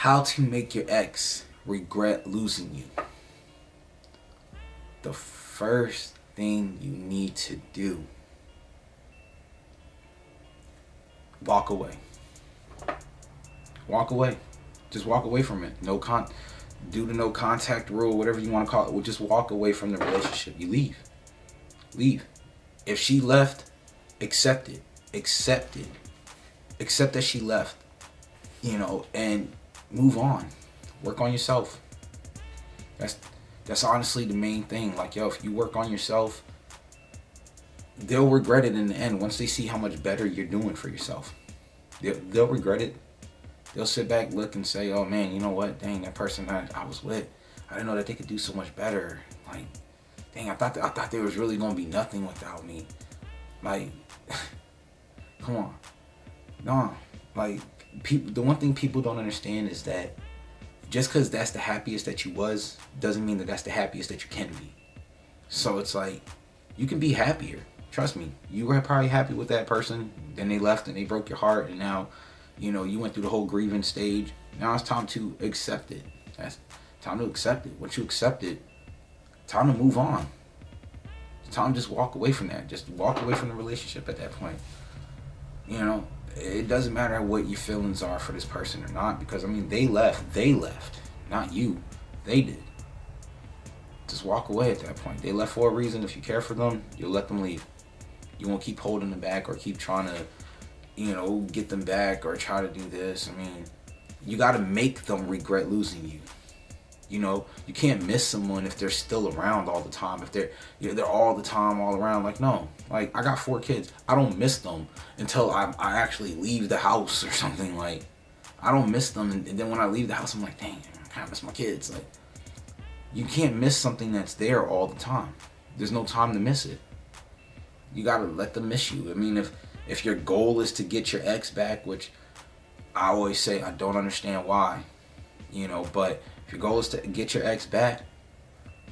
How to make your ex regret losing you. The first thing you need to do, walk away. Walk away. Just walk away from it. Do the no contact rule, whatever you want to call it. Well, just walk away from the relationship. You leave. Leave. If she left, accept it. Accept it. Accept that she left. And move on. Work on yourself. That's honestly the main thing. Like, if you work on yourself, they'll regret it in the end once they see how much better you're doing for yourself. They'll regret it. They'll sit back, look, and say, oh man, you know what? Dang, that person I was with, I didn't know that they could do so much better. Like, dang, I thought there was really gonna be nothing without me. Like, come on. No. Like, the one thing people don't understand is that just because that's the happiest that you was doesn't mean that that's the happiest that you can be. So it's like, you can be happier. Trust me. You were probably happy with that person, then they left and they broke your heart, and now, you went through the whole grieving stage. Now it's time to accept it. That's time to accept it. Once you accept it, time to move on. It's time to just walk away from that. Just walk away from the relationship at that point. It doesn't matter what your feelings are for this person or not, because they left, not you. They did. Just walk away at that point. They left for a reason. If you care for them, you'll let them leave. You won't keep holding them back or keep trying to, get them back or try to do this. You got to make them regret losing you. You can't miss someone if they're still around all the time. If they're all the time, all around. Like, no. Like, I got 4 kids. I don't miss them until I actually leave the house or something. Like, I don't miss them. And then when I leave the house, I'm like, dang, I kind of miss my kids. Like, you can't miss something that's there all the time. There's no time to miss it. You got to let them miss you. If your goal is to get your ex back, which I always say I don't understand why, but if your goal is to get your ex back,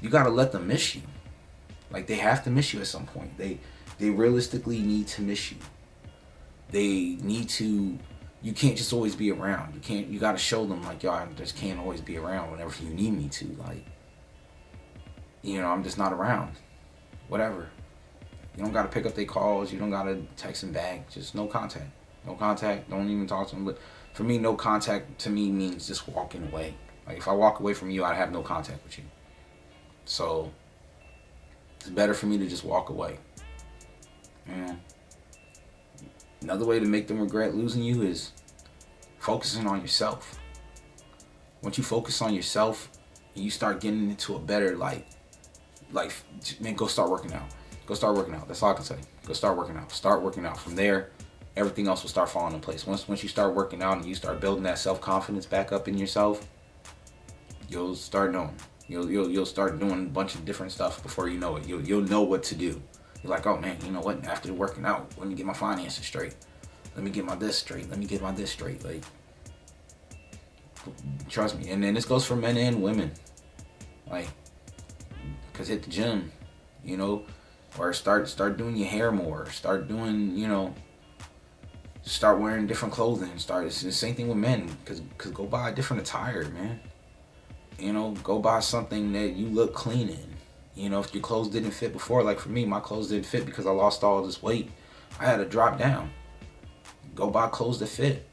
you got to let them miss you. Like, they have to miss you at some point. They realistically need to miss you. They need to, you can't just always be around. You got to show them, like, yo, I just can't always be around whenever you need me to. Like, I'm just not around. Whatever. You don't got to pick up their calls. You don't got to text them back. Just no contact. No contact. Don't even talk to them. But for me, no contact to me means just walking away. Like, if I walk away from you, I have no contact with you. So it's better for me to just walk away. Another way to make them regret losing you is focusing on yourself. Once you focus on yourself and you start getting into a better, man, go start working out. Go start working out. That's all I can say. Go start working out. Start working out. From there, everything else will start falling in place. Once you start working out and you start building that self-confidence back up in yourself, you'll start knowing. You'll start doing a bunch of different stuff before you know it. You'll know what to do. You're like, oh man, you know what? After working out, let me get my finances straight. Let me get my this straight. Let me get my this straight. Like, trust me. And then this goes for men and women. Like, cause hit the gym, or start doing your hair more. Start doing, start wearing different clothing. It's the same thing with men. Cause go buy a different attire, man. Go buy something that you look clean in. If your clothes didn't fit before, like for me, my clothes didn't fit because I lost all this weight. I had to drop down. Go buy clothes that fit.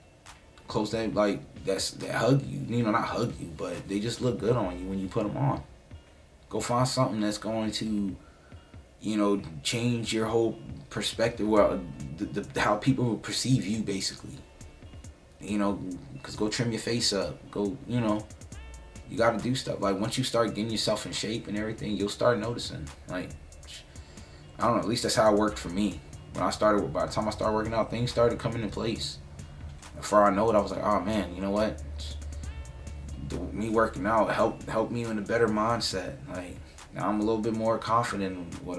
Clothes that that hug you. Not hug you, but they just look good on you when you put them on. Go find something that's going to, change your whole perspective. Well, how people will perceive you, basically. Because go trim your face up. Go, you got to do stuff. Like, once you start getting yourself in shape and everything, you'll start noticing. Like, I don't know. At least that's how it worked for me. By the time I started working out, things started coming in place. Before I know it, I was like, oh man, you know what? Me working out helped me in a better mindset. Like, now I'm a little bit more confident in what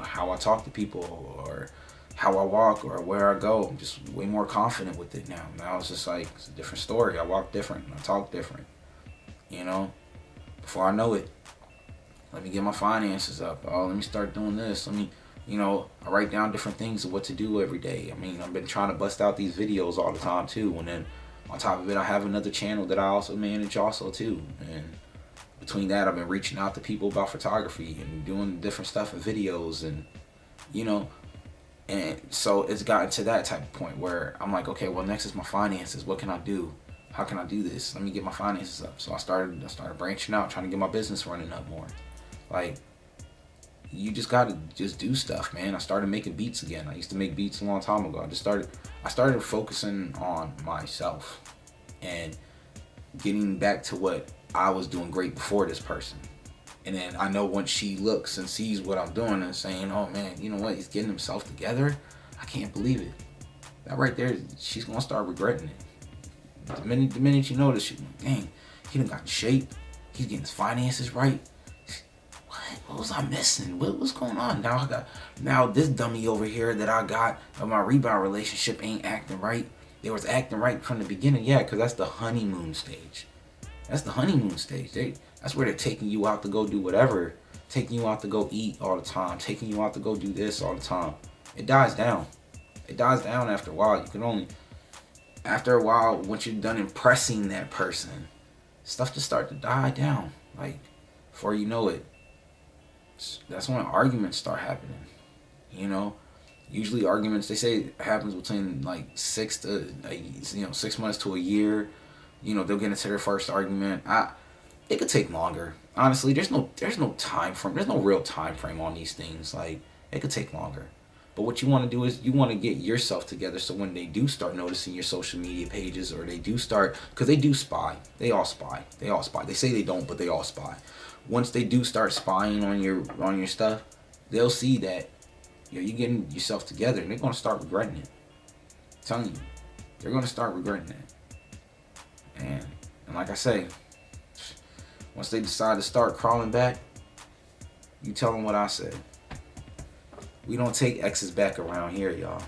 how I talk to people or how I walk or where I go. I'm just way more confident with it now. Now it's just like, it's a different story. I walk different. I talk different. Before I know it, let me get my finances up. Oh, let me start doing this. I write down different things of what to do every day. I've been trying to bust out these videos all the time too. And then On top of it, I have another channel that I also manage also too. And between that, I've been reaching out to people about photography and doing different stuff and videos and, you know, and so it's gotten to that type of point where I'm like, okay, well, next is my finances. What can I do? How can I do this? Let me get my finances up. So I started branching out, trying to get my business running up more. Like, you just gotta just do stuff, man. I started making beats again. I used to make beats a long time ago. I started focusing on myself and getting back to what I was doing great before this person. And then I know once she looks and sees what I'm doing and saying, oh man, you know what, he's getting himself together, I can't believe it. That right there, she's gonna start regretting it. The minute you notice, dang, he done got in shape, he's getting his finances right. What was I missing? What's going on? Now this dummy over here that I got of my rebound relationship ain't acting right. They was acting right from the beginning, yeah, because that's the honeymoon stage. That's the honeymoon stage. That's where they're taking you out to go do whatever, taking you out to go eat all the time, taking you out to go do this all the time. It dies down. It dies down after a while. After a while, once you're done impressing that person, stuff just start to die down. Like, before you know it, that's when arguments start happening. You know, usually arguments, they say it happens between like 6 months to a year. You know, they'll get into their first argument. It could take longer. Honestly, there's no time frame. There's no real time frame on these things. Like, it could take longer. But what you want to do is you want to get yourself together so when they do start noticing your social media pages, or they do start, because they do spy. They all spy. They say they don't, but they all spy. Once they do start spying on your stuff, they'll see that you're getting yourself together, and they're going to start regretting it. I'm telling you, they're going to start regretting it. And like I say, once they decide to start crawling back, you tell them what I said. We don't take exes back around here, y'all.